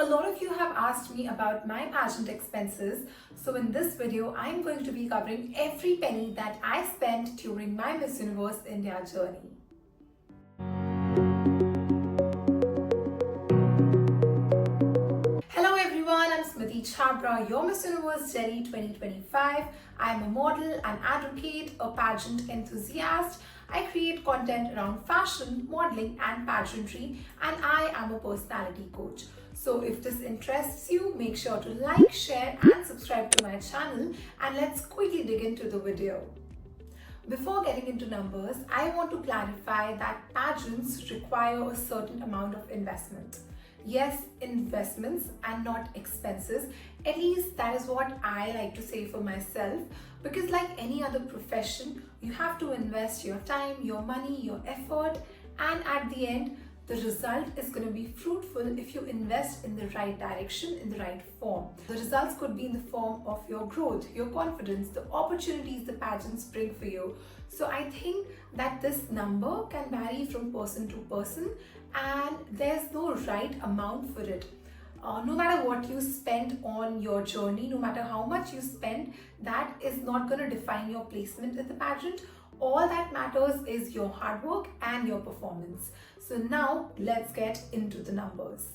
lot of you have asked me about my pageant expenses. So in this video, I'm going to be covering every penny that I spent during my Miss Universe India journey. Hello everyone, I'm Smriti Chhabra, your Miss Universe Delhi 2025. I'm a model, an advocate, a pageant enthusiast. I create content around fashion, modeling and pageantry, and I am a personality coach. So if this interests you, make sure to like, share and subscribe to my channel, and let's quickly dig into the video. Before getting into numbers, I want to clarify that pageants require a certain amount of investment. Yes, investments and not expenses. At least that is what I like to say for myself, because like any other profession, you have to invest your time, your money, your effort, and at the end, the result is going to be fruitful if you invest in the right direction, in the right form. The results could be in the form of your growth, your confidence, the opportunities the pageants bring for you. So I think that this number can vary from person to person, and there's no right amount for it. No matter what you spend on your journey, no matter how much you spend, that is not going to define your placement in the pageant. All that matters is your hard work and your performance. So now let's get into the numbers.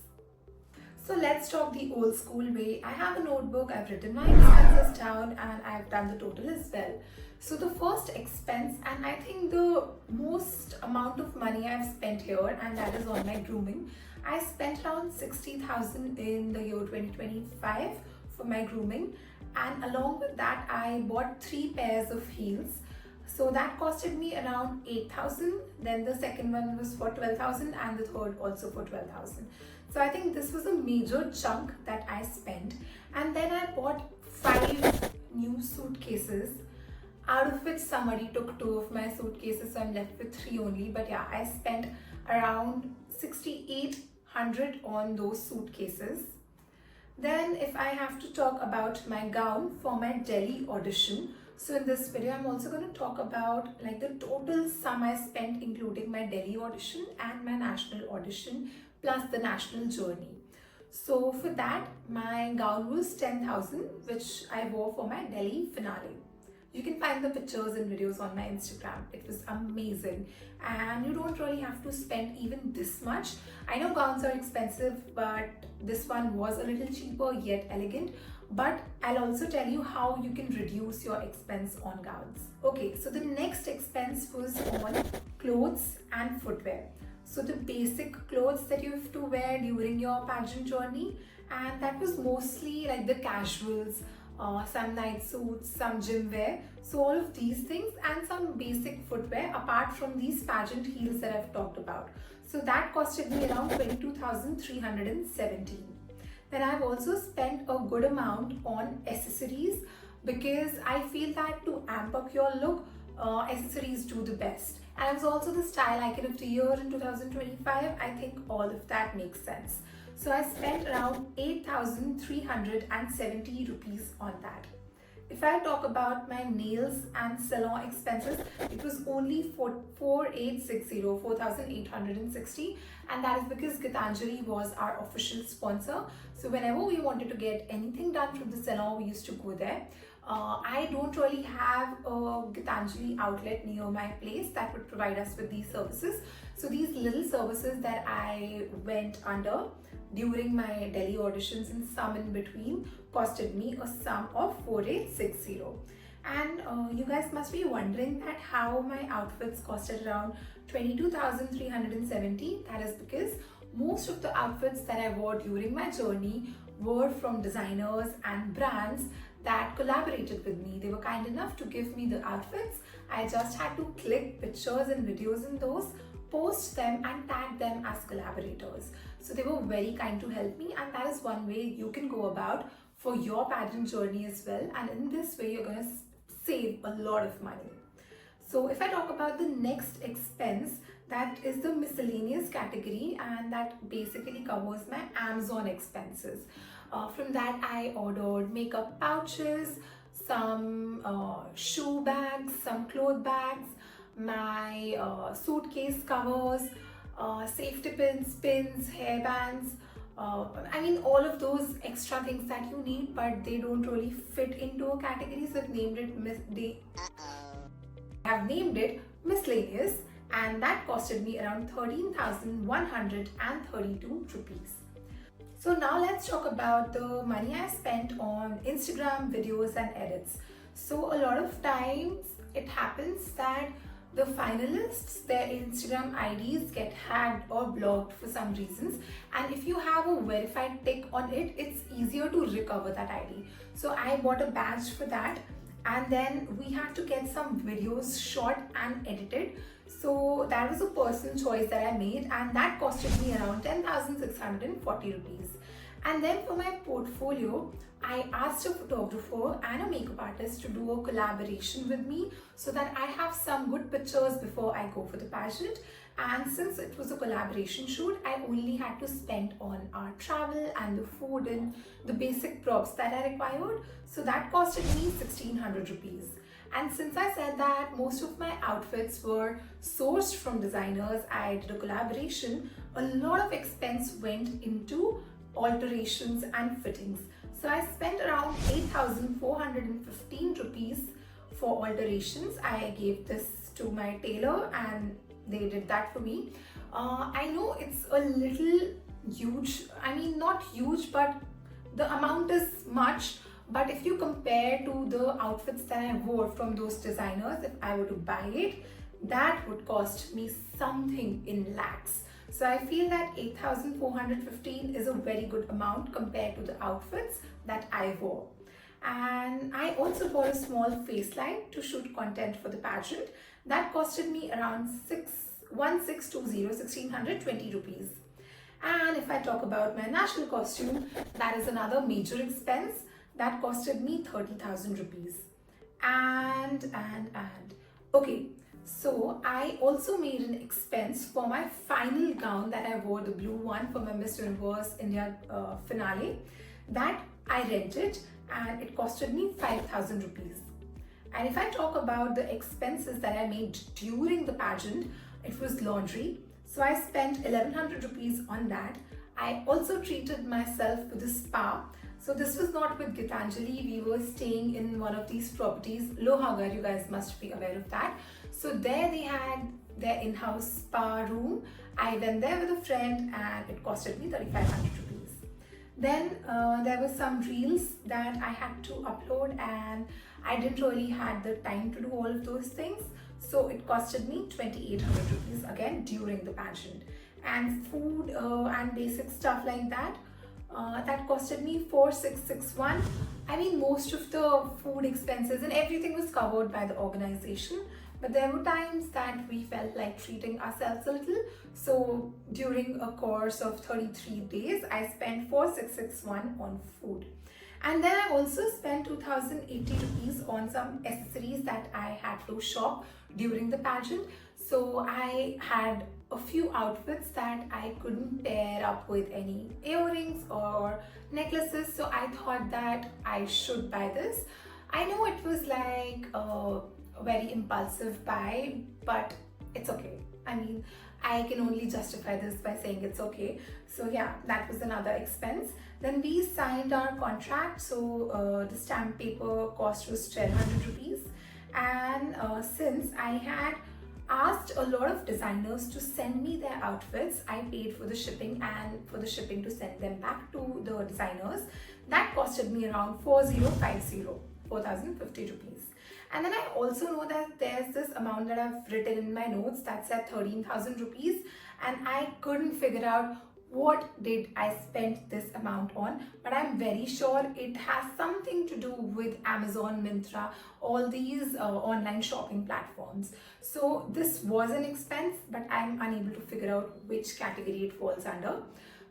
So let's talk the old school way. I have a notebook, I've written my expenses down, and I've done the total as well. So the first expense, and I think the most amount of money I've spent here, and that is on my grooming. I spent around 60,000 in the year 2025 for my grooming, and along with that I bought 3 pairs of heels. So that costed me around 8,000. Then the second one was for 12,000 and the third also for 12,000. So I think this was a major chunk that I spent. And then I bought 5 new suitcases, out of which somebody took 2 of my suitcases, so I'm left with 3 only. But yeah, I spent around 6,800 on those suitcases. Then if I have to talk about my gown for my Delhi audition, so in this video, I'm also going to talk about like the total sum I spent including my Delhi audition and my national audition plus the national journey. So for that, my gown was 10,000, which I wore for my Delhi finale. You can find the pictures and videos on my Instagram. It was amazing, and you don't really have to spend even this much. I know gowns are expensive, but this one was a little cheaper yet elegant. But I'll also tell you how you can reduce your expense on gowns. Okay, so the next expense was on clothes and footwear. So the basic clothes that you have to wear during your pageant journey, and that was mostly like the casuals, some night suits, some gym wear. So all of these things and some basic footwear apart from these pageant heels that I've talked about. So that costed me around 22,317. Then I've also spent a good amount on accessories, because I feel that to amp up your look, accessories do the best. And I was also the style icon of the year in 2025. I think all of that makes sense. So I spent around 8,370 rupees on that. If I talk about my nails and salon expenses, it was only 4,860, and that is because Gitanjali was our official sponsor. So whenever we wanted to get anything done from the salon, we used to go there. I don't really have a Gitanjali outlet near my place that would provide us with these services. So these little services that I went under during my Delhi auditions and some in between costed me a sum of 4,860. And you guys must be wondering that how my outfits costed around 22,370. That is because most of the outfits that I wore during my journey were from designers and brands that collaborated with me. They were kind enough to give me the outfits. I just had to click pictures and videos in those, post them and tag them as collaborators. So they were very kind to help me, and that is one way you can go about for your pageant journey as well. And in this way, you're going to save a lot of money. So if I talk about the next expense, that is the miscellaneous category, and that basically covers my Amazon expenses. From that, I ordered makeup pouches, some shoe bags, some cloth bags, my suitcase covers, safety pins, hair bands, I mean, all of those extra things that you need, but they don't really fit into a category, so I've named it they have named it Miscellaneous, and that costed me around 13,132 rupees. So now let's talk about the money I spent on Instagram videos and edits. So a lot of times it happens that the finalists, their Instagram IDs get hacked or blocked for some reasons, and if you have a verified tick on it, it's easier to recover that ID. So I bought a badge for that, and then we had to get some videos shot and edited. So that was a personal choice that I made, and that costed me around 10,640 rupees. And then for my portfolio, I asked a photographer and a makeup artist to do a collaboration with me so that I have some good pictures before I go for the pageant. And since it was a collaboration shoot, I only had to spend on our travel and the food and the basic props that I required. So that costed me 1600 rupees. And since I said that most of my outfits were sourced from designers, I did a collaboration, a lot of expense went into alterations and fittings. So I spent around 8,415 rupees for alterations. I gave this to my tailor and they did that for me. I know it's a little huge, I mean not huge, but the amount is much. But if you compare to the outfits that I wore from those designers, if I were to buy it, that would cost me something in lakhs. So I feel that 8,415 is a very good amount compared to the outfits that I wore. And I also bought a small face light to shoot content for the pageant. That costed me around 1620 rupees. And if I talk about my national costume, that is another major expense. That costed me 30,000 rupees. And. Okay, so I also made an expense for my final gown that I wore, the blue one for my Miss Universe India finale. That I rented and it costed me 5,000 rupees. And if I talk about the expenses that I made during the pageant, it was laundry. So I spent 1,100 rupees on that. I also treated myself with a spa. So this was not with Gitanjali. We were staying in one of these properties, Lohagar, you guys must be aware of that. So there they had their in-house spa room. I went there with a friend and it costed me 3,500 rupees. Then there were some reels that I had to upload and I didn't really had the time to do all of those things. So it costed me 2,800 rupees again during the pageant. And food and basic stuff like that, that costed me 4,661. I mean, most of the food expenses and everything was covered by the organization, but there were times that we felt like treating ourselves a little. So during a course of 33 days, I spent 4,661 on food. And then I also spent 2,080 rupees on some accessories that I had to shop during the pageant. So I had a few outfits that I couldn't pair up with any earrings or necklaces. So I thought that I should buy this. I know it was like a very impulsive buy, but it's okay. I mean, I can only justify this by saying it's okay. So yeah, that was another expense. Then we signed our contract. So the stamp paper cost was 1,200 rupees. And since I had asked a lot of designers to send me their outfits, I paid for the shipping and for the shipping to send them back to the designers. That costed me around 4,050 rupees. And then I also know that there's this amount that I've written in my notes that said 13,000 rupees, and I couldn't figure out what did I spend this amount on, but I'm very sure it has something to do with Amazon, Myntra, all these online shopping platforms. So this was an expense, but I'm unable to figure out which category it falls under.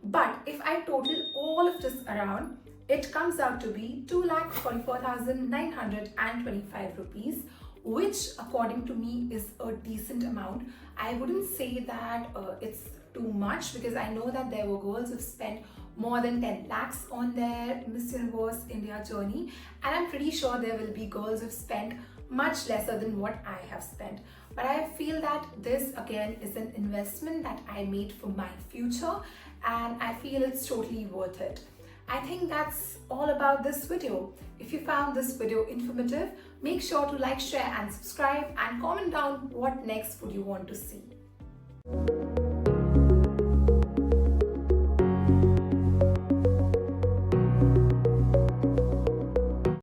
But if I total all of this around, it comes out to be 2,44,925 rupees, which according to me is a decent amount. I wouldn't say that it's too much, because I know that there were girls who've spent more than 10 lakhs on their Miss Universe India journey, and I'm pretty sure there will be girls who've spent much lesser than what I have spent. But I feel that this again is an investment that I made for my future, and I feel it's totally worth it. I think that's all about this video. If you found this video informative, make sure to like, share and subscribe, and comment down what next would you want to see.